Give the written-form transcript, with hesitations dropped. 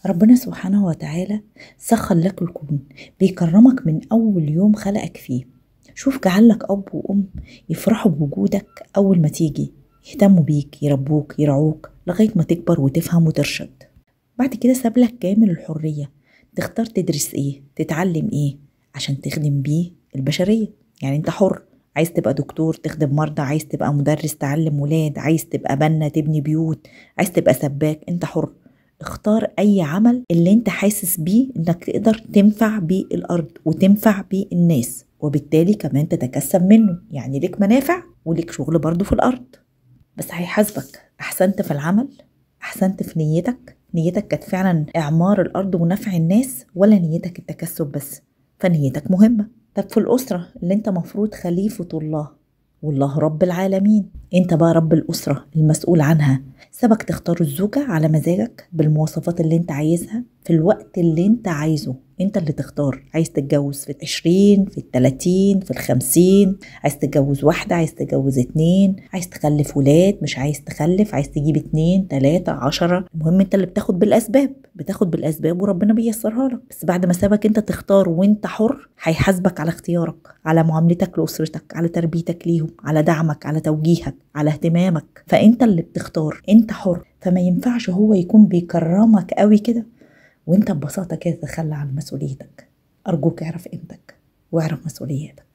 ربنا سبحانه وتعالى سخر لك الكون، بيكرمك من أول يوم خلقك فيه. شوف جعلك أب وأم يفرحوا بوجودك أول ما تيجي، يهتموا بيك، يربوك يرعوك لغاية ما تكبر وتفهم وترشد. بعد كده سابلك كامل الحرية، تختار تدرس ايه، تتعلم ايه، عشان تخدم بيه البشرية. يعني انت حر، عايز تبقى دكتور تخدم مرضى، عايز تبقى مدرس تعلم ولاد، عايز تبقى بنا تبني بيوت، عايز تبقى سباك، انت حر. اختار اي عمل اللي انت حاسس بيه انك تقدر تنفع بيه الارض وتنفع بيه الناس، وبالتالي كمان تتكسب منه. يعني ليك منافع وليك شغل برضو في الارض، بس هيحاسبك. احسنت في العمل، احسنت في نيتك كانت فعلا اعمار الارض ونفع الناس، ولا نيتك التكسب بس؟ فنيتك مهمة. طب في الاسرة اللي انت مفروض خليفة الله، والله رب العالمين، انت بقى رب الاسرة المسؤول عنها، سبك تختار الزوجة على مزاجك بالمواصفات اللي انت عايزها في الوقت اللي انت عايزه. انت اللي تختار، عايز تتجوز في 20، في 30، في 50، عايز تتجوز واحدة، عايز تتجوز اتنين، عايز تخلف ولاد، مش عايز تخلف، عايز تجيب اتنين 3 10. المهم انت اللي بتاخد بالأسباب وربنا بيسرها لك. بس بعد ما سابك انت تختار وانت حر، هيحاسبك على اختيارك، على معاملتك لأسرتك، على تربيتك ليهم، على دعمك، على توجيهك، على اهتمامك. فانت اللي بتختار، انت حر. فما ينفعش هو يكون بيكرمك قوي كده وانت ببساطة كده تتخلى عن مسؤوليتك. أرجوك اعرف قيمتك واعرف مسؤولياتك.